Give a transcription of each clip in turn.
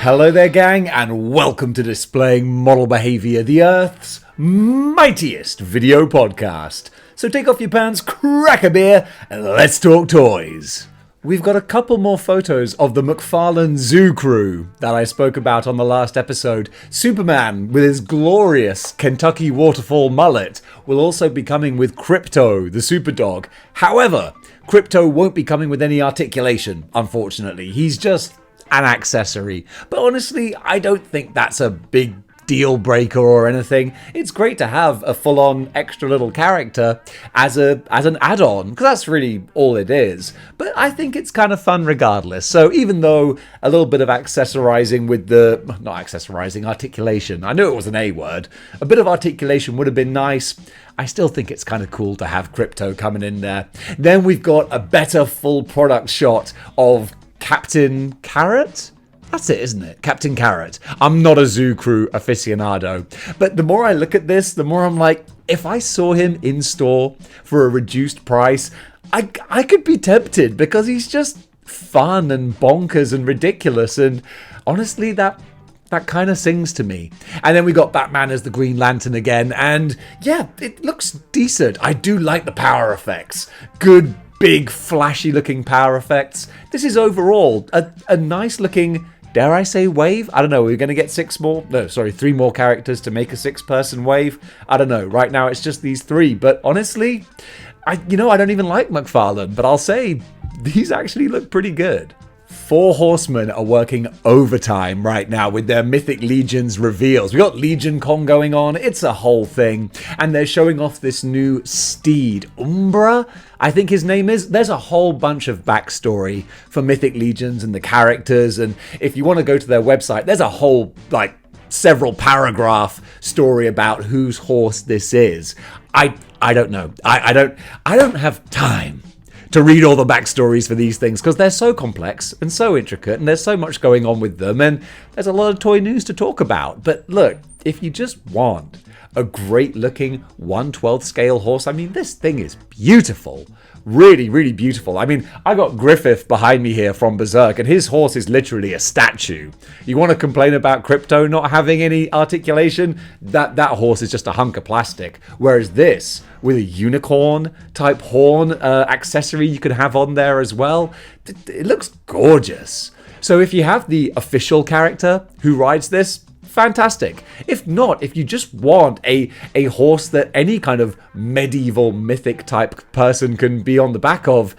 Hello there, gang, and welcome to Displaying-Model-Behaviour, the Earth's mightiest video podcast. So take off your pants, crack a beer, and let's talk toys. We've got a couple more photos of the McFarlane Zoo crew that I spoke about on the last episode. Superman, with his glorious Kentucky waterfall mullet, will also be coming with Krypto, the superdog. However, Krypto won't be coming with any articulation, unfortunately. He's just an accessory. But honestly, I don't think that's a big deal breaker or anything. It's great to have a full-on extra little character as an add-on, because that's really all it is. But I think it's kind of fun regardless. So even though a little bit of articulation, I knew it was an A word, a bit of articulation would have been nice. I still think it's kind of cool to have Krypto coming in there. Then we've got a better full product shot of Captain Carrot? That's it, isn't it? Captain Carrot. I'm not a Zoo Crew aficionado, but the more I look at this, the more I'm like, if I saw him in store for a reduced price, I could be tempted, because he's just fun and bonkers and ridiculous, and honestly, that kind of sings to me. And then we got Batman as the Green Lantern again, and yeah, it looks decent. I do like the power effects. Good, big, flashy looking power effects. This is overall a nice looking, dare I say, wave? I don't know, we're going to get 3 more characters to make a 6-person wave. I don't know, right now it's just these 3, but honestly, I don't even like McFarlane, but I'll say these actually look pretty good. 4 Horsemen are working overtime right now with their Mythic Legions reveals. We got Legion Con going on, it's a whole thing, and they're showing off this new steed, Umbra, I think his name is. There's a whole bunch of backstory for Mythic Legions and the characters, and if you want to go to their website, there's a whole, several paragraph story about whose horse this is. I don't know. I don't have time to read all the backstories for these things, because they're so complex and so intricate, and there's so much going on with them, and there's a lot of toy news to talk about. But look, if you just want a great looking 1/12 scale horse, I mean, this thing is beautiful. Really, really beautiful. I mean, I got Griffith behind me here from Berserk, and his horse is literally a statue. You want to complain about Krypto not having any articulation? That horse is just a hunk of plastic. Whereas this, with a unicorn type horn accessory you could have on there as well, it looks gorgeous. So if you have the official character who rides this, fantastic. If not, if you just want a horse that any kind of medieval mythic type person can be on the back of,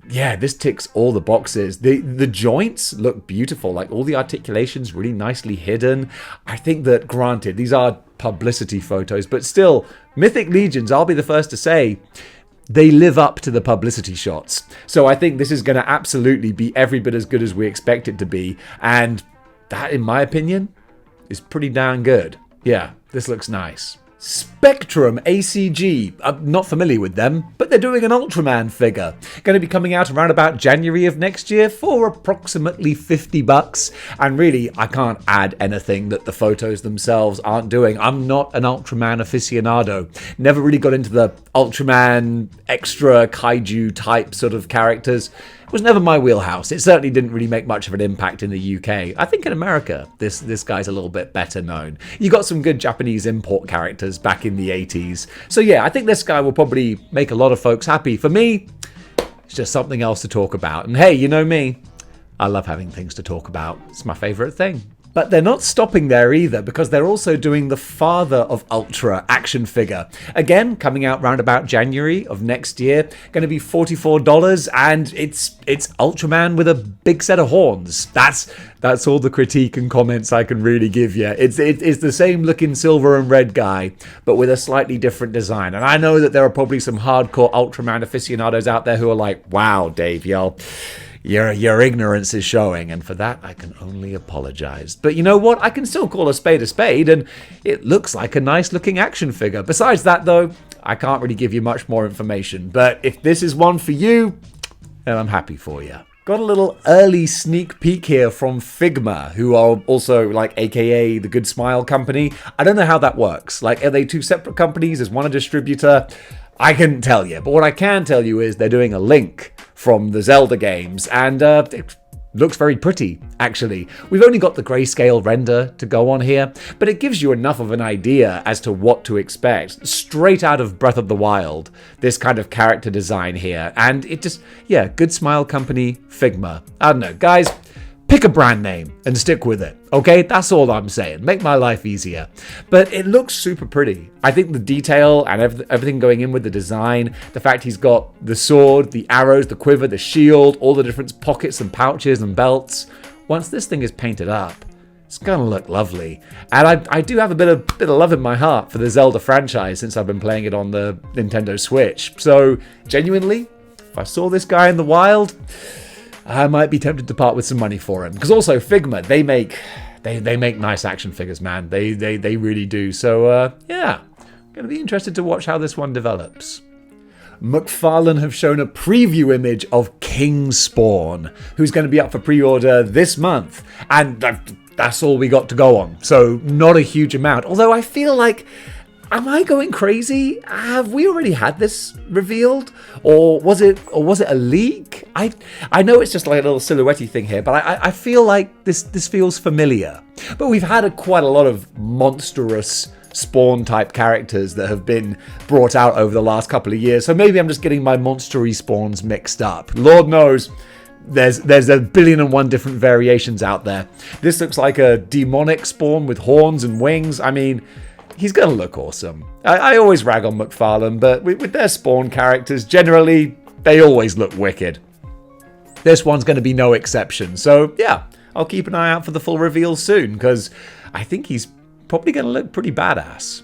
yeah, this ticks all the boxes. The joints look beautiful, like all the articulations really nicely hidden. I think that, granted, these are publicity photos, but still, Mythic Legions, I'll be the first to say, they live up to the publicity shots. So I think this is going to absolutely be every bit as good as we expect it to be, and that, in my opinion, is pretty darn good. Yeah, this looks nice. Spectrum ACG. I'm not familiar with them, but they're doing an Ultraman figure. Going to be coming out around about January of next year for approximately $50. And really, I can't add anything that the photos themselves aren't doing. I'm not an Ultraman aficionado. Never really got into the Ultraman extra kaiju type sort of characters. It was never my wheelhouse. It certainly didn't really make much of an impact in the UK. I think in America, this guy's a little bit better known. You got some good Japanese import characters back in the 80s. So yeah, I think this guy will probably make a lot of folks happy. For me, it's just something else to talk about. And hey, you know me, I love having things to talk about. It's my favorite thing. But they're not stopping there either, because they're also doing the Father of Ultra action figure. Again, coming out round about January of next year. Going to be $44, and it's Ultraman with a big set of horns. That's all the critique and comments I can really give you. It's the same looking silver and red guy, but with a slightly different design. And I know that there are probably some hardcore Ultraman aficionados out there who are like, wow, Dave, your ignorance is showing, and for that I can only apologize. But you know what? I can still call a spade, and it looks like a nice looking action figure. Besides that though, I can't really give you much more information. But if this is one for you, then I'm happy for you. Got a little early sneak peek here from Figma, who are also aka the Good Smile company. I don't know how that works. Are they 2 separate companies? Is one a distributor? I couldn't tell you, but what I can tell you is they're doing a link from the Zelda games, and looks very pretty, actually. We've only got the grayscale render to go on here, but it gives you enough of an idea as to what to expect. Straight out of Breath of the Wild, this kind of character design here. And it just, yeah, Good Smile Company, Figma. I don't know, guys, pick a brand name and stick with it, okay? That's all I'm saying. Make my life easier. But it looks super pretty. I think the detail and everything going in with the design, the fact he's got the sword, the arrows, the quiver, the shield, all the different pockets and pouches and belts. Once this thing is painted up, it's going to look lovely. And I do have a bit of love in my heart for the Zelda franchise since I've been playing it on the Nintendo Switch. So, genuinely, if I saw this guy in the wild, I might be tempted to part with some money for him. Because also, Figma, they make nice action figures, man. They really do. So, yeah, I'm going to be interested to watch how this one develops. McFarlane have shown a preview image of King Spawn, who's going to be up for pre-order this month. And that's all we got to go on. So, not a huge amount. Although I feel like, am I going crazy? Have we already had this revealed? Or was it a leak? I know it's just like a little silhouette-y thing here, but I feel like this feels familiar. But we've had quite a lot of monstrous Spawn-type characters that have been brought out over the last couple of years, so maybe I'm just getting my monstery Spawns mixed up. Lord knows, there's a billion and one different variations out there. This looks like a demonic Spawn with horns and wings. I mean, he's going to look awesome. I always rag on McFarlane, but with their Spawn characters, generally, they always look wicked. This one's going to be no exception. So, yeah, I'll keep an eye out for the full reveal soon, because I think he's probably going to look pretty badass.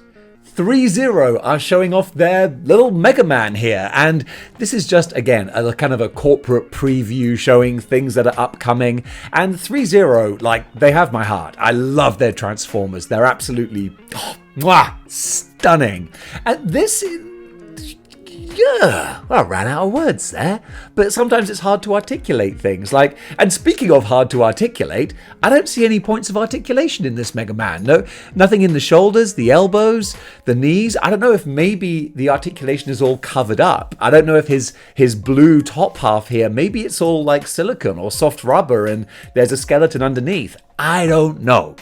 3-0 are showing off their little Mega Man here, and this is just, again, a kind of a corporate preview showing things that are upcoming, and 3-0, like, they have my heart. I love their Transformers. They're absolutely stunning. And this is... yeah, well, I ran out of words there. But sometimes it's hard to articulate things. Like, and speaking of hard to articulate, I don't see any points of articulation in this Mega Man. No, nothing in the shoulders, the elbows, the knees. I don't know if maybe the articulation is all covered up. I don't know if his blue top half here, maybe it's all like silicone or soft rubber and there's a skeleton underneath. I don't know.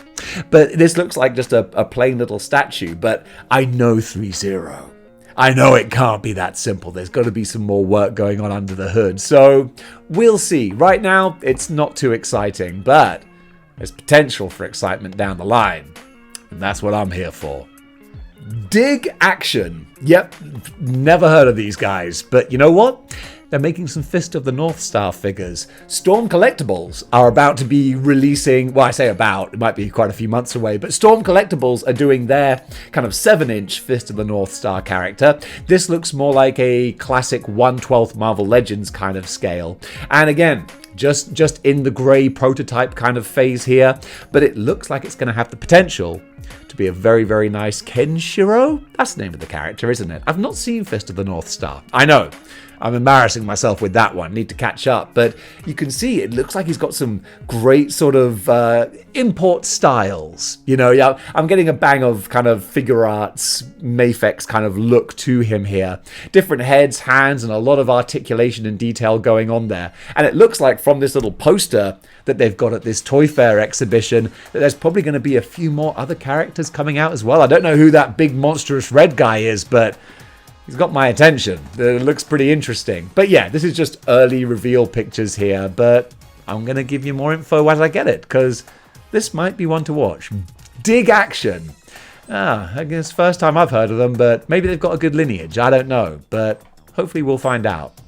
But this looks like just a plain little statue. But I know 3-0. I know it can't be that simple. There's got to be some more work going on under the hood. So we'll see. Right now, it's not too exciting, but there's potential for excitement down the line. And that's what I'm here for. Dig Action. Yep, never heard of these guys. But you know what? They're making some Fist of the North Star figures. Storm Collectibles are about to be releasing, well, I say about, it might be quite a few months away, but Storm Collectibles are doing their kind of 7-inch Fist of the North Star character. This looks more like a classic 1/12 Marvel Legends kind of scale. And again, just in the grey prototype kind of phase here, but it looks like it's going to have the potential to be a very, very nice Kenshiro? That's the name of the character, isn't it? I've not seen Fist of the North Star. I know. I'm embarrassing myself with that one. Need to catch up. But you can see it looks like he's got some great sort of import styles. You know, yeah, I'm getting a bang of kind of figure arts, Mafex kind of look to him here. Different heads, hands, and a lot of articulation and detail going on there. And it looks like from this little poster that they've got at this Toy Fair exhibition that there's probably going to be a few more other characters coming out as well. I don't know who that big monstrous red guy is, but he's got my attention. It looks pretty interesting. But yeah, this is just early reveal pictures here, but I'm going to give you more info as I get it, because this might be one to watch. Dig Action. I guess first time I've heard of them, but maybe they've got a good lineage. I don't know, but hopefully we'll find out.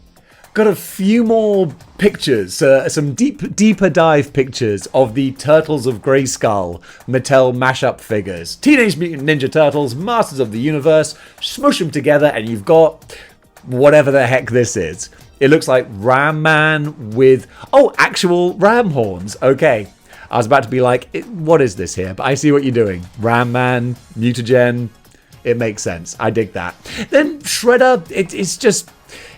Got a few more pictures, some deeper dive pictures of the Turtles of Grayskull Mattel mashup figures. Teenage Mutant Ninja Turtles, Masters of the Universe, smush them together and you've got whatever the heck this is. It looks like Ram Man with, actual ram horns. Okay, I was about to be like, what is this here? But I see what you're doing. Ram Man, mutagen, it makes sense. I dig that. Then Shredder, it's just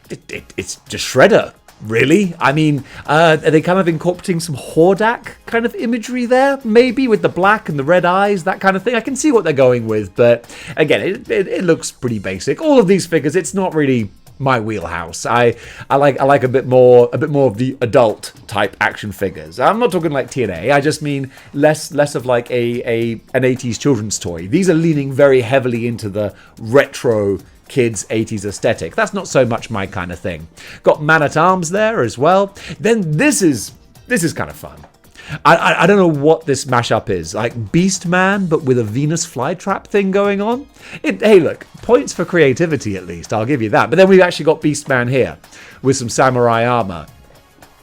Shredder, really. I mean, are they kind of incorporating some Hordak kind of imagery there? Maybe with the black and the red eyes, that kind of thing. I can see what they're going with, but again, it looks pretty basic. All of these figures, it's not really my wheelhouse. I like a bit more of the adult type action figures. I'm not talking like TNA. I just mean less of like an 80s children's toy. These are leaning very heavily into the retro kids 80s aesthetic. That's not so much my kind of thing. Got Man-at-Arms there as well. Then this is kind of fun. I don't know what this mashup is, like Beast Man, but with a Venus flytrap thing going on. Hey, look, points for creativity at least, I'll give you that. But then we've actually got Beast Man here with some samurai armor,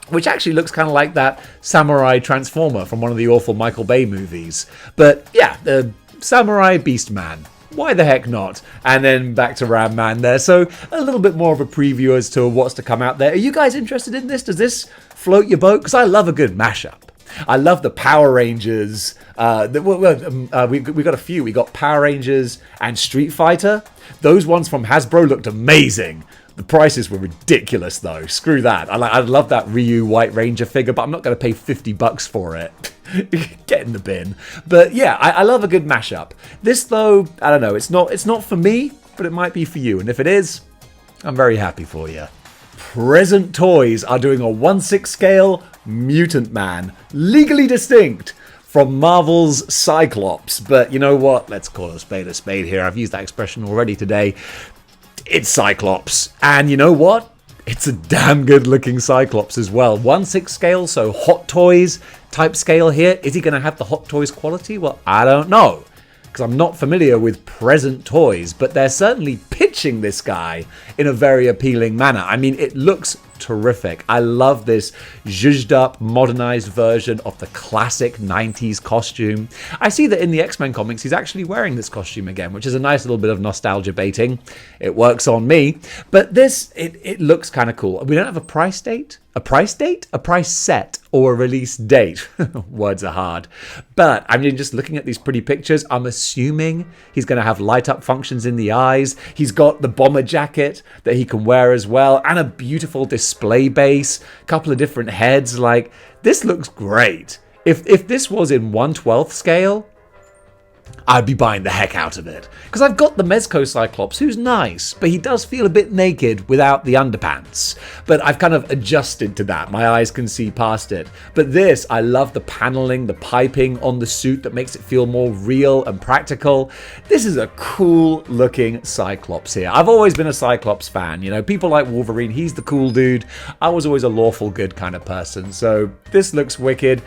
which actually looks kind of like that samurai transformer from one of the awful Michael Bay movies. But yeah, the samurai Beast Man. Why the heck not? And then back to Ram Man there. So a little bit more of a preview as to what's to come out there. Are you guys interested in this? Does this float your boat? Because I love a good mashup. I love the Power Rangers. We got a few. We got Power Rangers and Street Fighter. Those ones from Hasbro looked amazing. The prices were ridiculous though. Screw that. I love that Ryu White Ranger figure, but I'm not going to pay $50 for it. Get in the bin. But yeah, I love a good mashup. This though, I don't know. It's not for me, but it might be for you. And if it is, I'm very happy for you. Present Toys are doing a 1/6 scale Mutant Man, legally distinct from Marvel's Cyclops. But you know what? Let's call a spade here. I've used that expression already today. It's Cyclops. And you know what? It's a damn good looking Cyclops as well. 1/6 scale, so Hot Toys type scale here. Is he going to have the Hot Toys quality? Well, I don't know, because I'm not familiar with Present Toys, but they're certainly pitching this guy in a very appealing manner. I mean, it looks terrific. I love this zhuzhed up, modernized version of the classic 90s costume. I see that in the X-Men comics, he's actually wearing this costume again, which is a nice little bit of nostalgia baiting. It works on me. But this, it looks kind of cool. We don't have a price date? A price date? A price set or a release date? Words are hard. But I mean, just looking at these pretty pictures, I'm assuming he's going to have light up functions in the eyes. He's got the bomber jacket that he can wear as well, and a beautiful display base, a couple of different heads. Like, this looks great. If this was in 1/12 scale, I'd be buying the heck out of it. Because I've got the Mezco Cyclops, who's nice, but he does feel a bit naked without the underpants. But I've kind of adjusted to that. My eyes can see past it. But this, I love the paneling, the piping on the suit that makes it feel more real and practical. This is a cool looking Cyclops here. I've always been a Cyclops fan. You know, people like Wolverine, he's the cool dude. I was always a lawful good kind of person. So this looks wicked.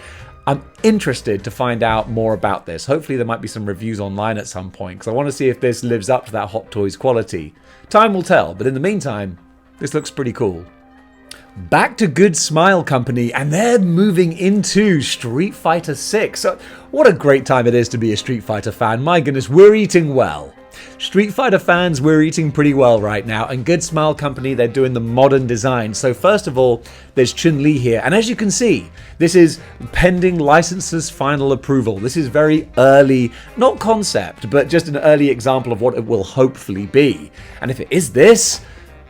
I'm interested to find out more about this. Hopefully there might be some reviews online at some point, because I want to see if this lives up to that Hot Toys quality. Time will tell, but in the meantime, this looks pretty cool. Back to Good Smile Company, and they're moving into Street Fighter 6. So, what a great time it is to be a Street Fighter fan. My goodness, we're eating well. Street Fighter fans, we're eating pretty well right now, and Good Smile Company, they're doing the modern design. So first of all, there's Chun-Li here, and as you can see, this is pending licensor's final approval. This is very early, not concept, but just an early example of what it will hopefully be. And if it is this,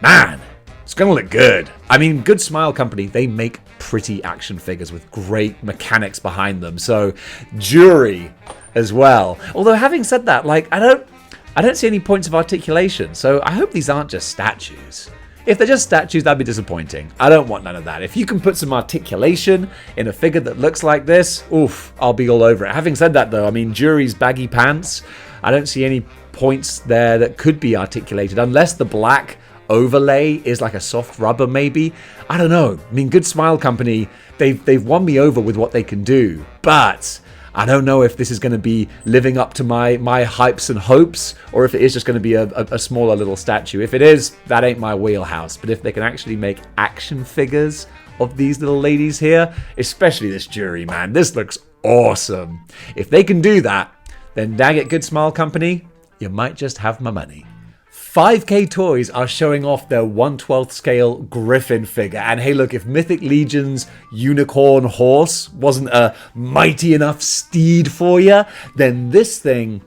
man, it's gonna look good. I mean, Good Smile Company, they make pretty action figures with great mechanics behind them. So, jury as well. Although having said that, like, I don't see any points of articulation, so I hope these aren't just statues. If they're just statues, that'd be disappointing. I don't want none of that. If you can put some articulation in a figure that looks like this, oof, I'll be all over it. Having said that though, I mean, Jury's baggy pants, I don't see any points there that could be articulated, unless the black overlay is like a soft rubber maybe. I don't know. I mean, Good Smile Company, they've won me over with what they can do, but I don't know if this is going to be living up to my hypes and hopes, or if it is just going to be a smaller little statue. If it is, that ain't my wheelhouse. But if they can actually make action figures of these little ladies here, especially this Jury, man, this looks awesome. If they can do that, then dang it, Good Smile Company, you might just have my money. 5K Toys are showing off their 1/12 scale Griffin figure. And hey, look, if Mythic Legion's unicorn horse wasn't a mighty enough steed for you, then this thing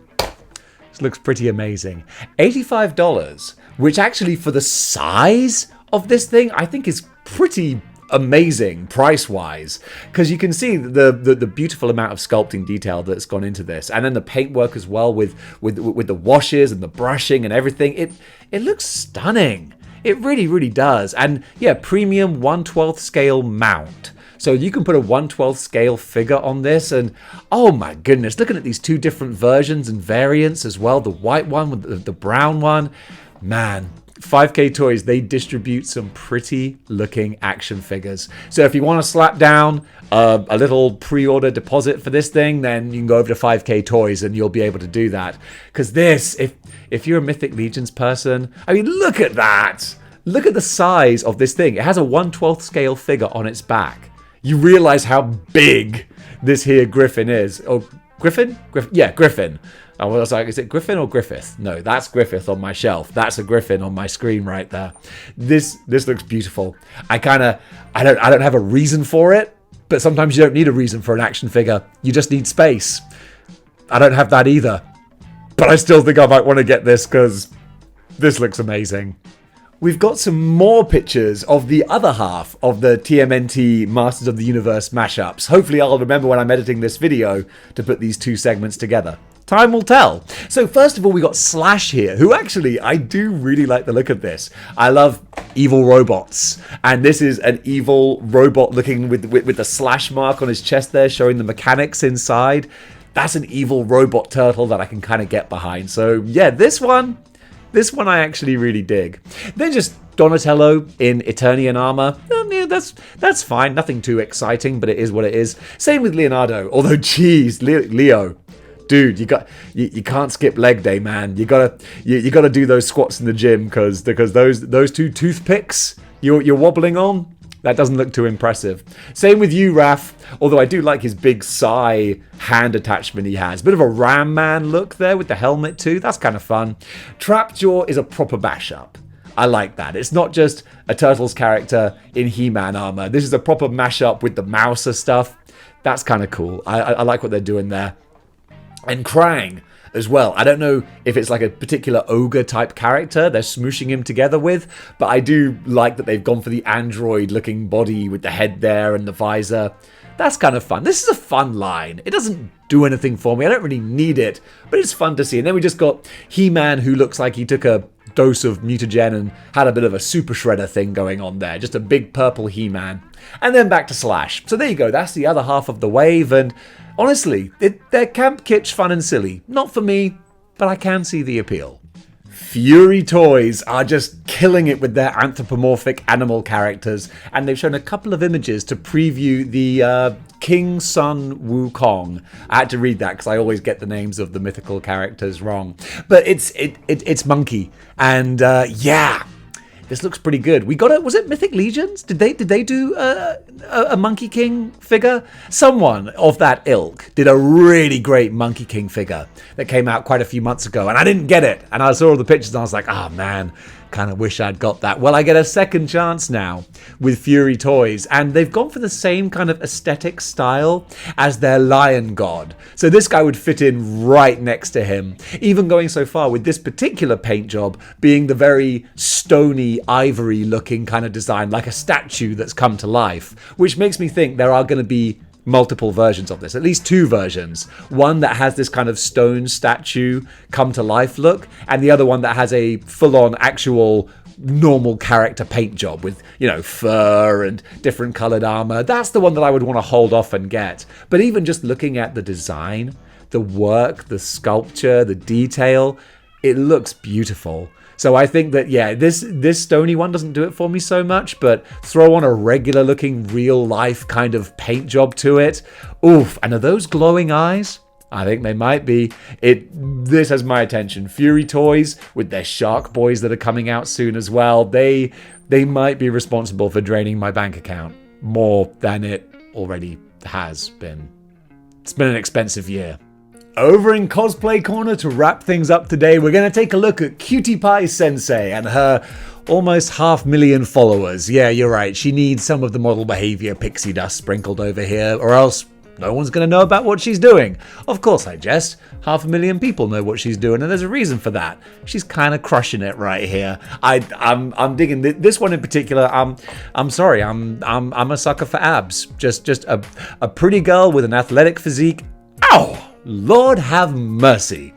looks pretty amazing. $85, which actually for the size of this thing, I think is pretty amazing price-wise, because you can see the beautiful amount of sculpting detail that's gone into this, and then the paintwork as well with the washes and the brushing and everything. It looks stunning. It really, really does. And yeah, premium 1/12 scale mount. So you can put a 1/12 scale figure on this, and oh my goodness, looking at these two different versions and variants as well, the white one with the brown one, man. 5K Toys, they distribute some pretty looking action figures. So if you want to slap down a little pre-order deposit for this thing, then you can go over to 5K Toys and you'll be able to do that. Because this, if you're a Mythic Legions person, I mean, look at that. Look at the size of this thing. It has a 1/12 scale figure on its back. You realize how big this here Griffin is. Oh, Griffin? Yeah, Griffin. I was like, is it Griffin or Griffith? No, that's Griffith on my shelf. That's a Griffin on my screen right there. This looks beautiful. I don't have a reason for it, but sometimes you don't need a reason for an action figure. You just need space. I don't have that either. But I still think I might want to get this because this looks amazing. We've got some more pictures of the other half of the TMNT Masters of the Universe mashups. Hopefully I'll remember when I'm editing this video to put these two segments together. Time will tell. So first of all, we got Slash here, who actually, I do really like the look of this. I love evil robots. And this is an evil robot looking with the slash mark on his chest there, showing the mechanics inside. That's an evil robot turtle that I can kind of get behind. So yeah, this one I actually really dig. Then just Donatello in Eternian armor. Yeah, that's fine. Nothing too exciting, but it is what it is. Same with Leonardo. Although, geez, Leo. Dude, you can't skip leg day, man. You gotta do those squats in the gym because those two toothpicks you're wobbling on, that doesn't look too impressive. Same with you, Raph. Although I do like his big Psy hand attachment he has. Bit of a Ram Man look there with the helmet too. That's kind of fun. Trapjaw is a proper mashup. I like that. It's not just a Turtles character in He-Man armor. This is a proper mashup with the Mouser stuff. That's kind of cool. I like what they're doing there. And Krang as well. I don't know if it's like a particular ogre type character they're smooshing him together with, but I do like that they've gone for the android looking body with the head there and the visor. That's kind of fun. This is a fun line. It doesn't do anything for me. I don't really need it, but it's fun to see. And then we just got He-Man, who looks like he took a dose of mutagen and had a bit of a super shredder thing going on there. Just a big purple He-Man. And then back to Slash. So there you go. That's the other half of the wave. And honestly, they're camp kitsch fun and silly. Not for me, but I can see the appeal. Fury Toys are just killing it with their anthropomorphic animal characters, and they've shown a couple of images to preview the King Sun Wukong. I had to read that because I always get the names of the mythical characters wrong. But it's Monkey, and yeah. This looks pretty good. We got was it Mythic Legions? Did they do a Monkey King figure? Someone of that ilk did a really great Monkey King figure that came out quite a few months ago, and I didn't get it. And I saw all the pictures and I was like, oh man, kind of wish I'd got that. Well, I get a second chance now with Fury Toys, and they've gone for the same kind of aesthetic style as their Lion God. So this guy would fit in right next to him, even going so far with this particular paint job being the very stony, ivory looking kind of design, like a statue that's come to life, which makes me think there are going to be multiple versions of this, at least two versions. One that has this kind of stone statue come to life look, and the other one that has a full-on actual normal character paint job with, you know, fur and different colored armor. That's the one that I would want to hold off and get. But even just looking at the design, the work, the sculpture, the detail, it looks beautiful. So I think that, yeah, this stony one doesn't do it for me so much, but throw on a regular looking real life kind of paint job to it. Oof, and are those glowing eyes? I think they might be. This has my attention. Fury Toys with their Shark Boys that are coming out soon as well. They might be responsible for draining my bank account more than it already has been. It's been an expensive year. Over in Cosplay Corner to wrap things up today, we're going to take a look at Cutie Pie Sensei and her almost 500,000 followers. Yeah, you're right. She needs some of the model behavior pixie dust sprinkled over here, or else no one's going to know about what she's doing. Of course I jest. 500,000 people know what she's doing, and there's a reason for that. She's kind of crushing it right here. I'm digging this one in particular. I'm sorry. I'm a sucker for abs. Just a pretty girl with an athletic physique. Ow! Lord have mercy.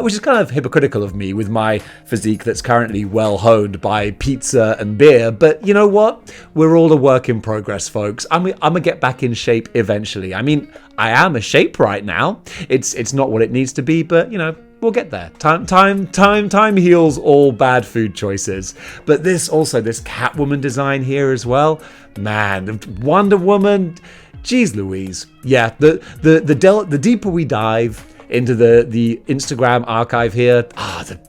Which is kind of hypocritical of me with my physique that's currently well honed by pizza and beer. But you know what? We're all a work in progress, folks. I'm gonna get back in shape eventually. I mean, I am a shape right now. It's not what it needs to be, but you know, we'll get there. Time heals all bad food choices. But this Catwoman design here as well. Man, the Wonder Woman. Jeez Louise. Yeah, the deeper we dive into the Instagram archive here, the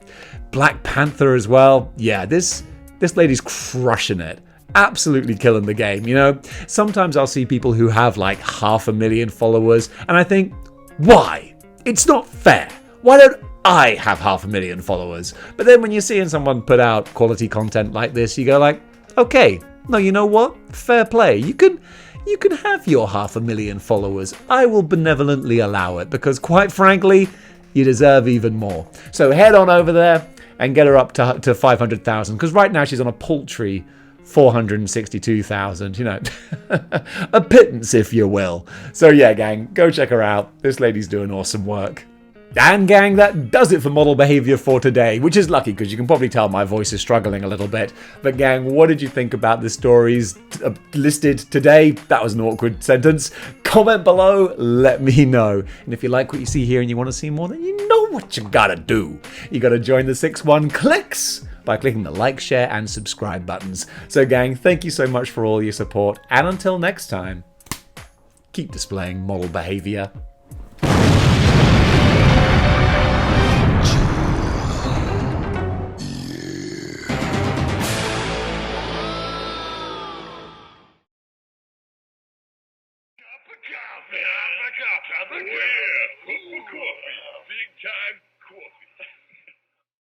Black Panther as well. Yeah, this lady's crushing it. Absolutely killing the game, you know? Sometimes I'll see people who have like 500,000 followers, and I think, why? It's not fair. Why don't I have 500,000 followers? But then when you're seeing someone put out quality content like this, you go like, okay, no, you know what? Fair play. You can have your 500,000 followers. I will benevolently allow it because, quite frankly, you deserve even more. So head on over there and get her up to 500,000 because right now she's on a paltry 462,000, you know, a pittance, if you will. So yeah, gang, go check her out. This lady's doing awesome work. And gang, that does it for model behavior for today, which is lucky because you can probably tell my voice is struggling a little bit. But gang, what did you think about the stories listed today? That was an awkward sentence. Comment below, let me know. And if you like what you see here and you want to see more, then you know what you gotta do. You gotta join the 6-1 clicks by clicking the like, share, and subscribe buttons. So gang, thank you so much for all your support, and until next time, keep displaying model behavior.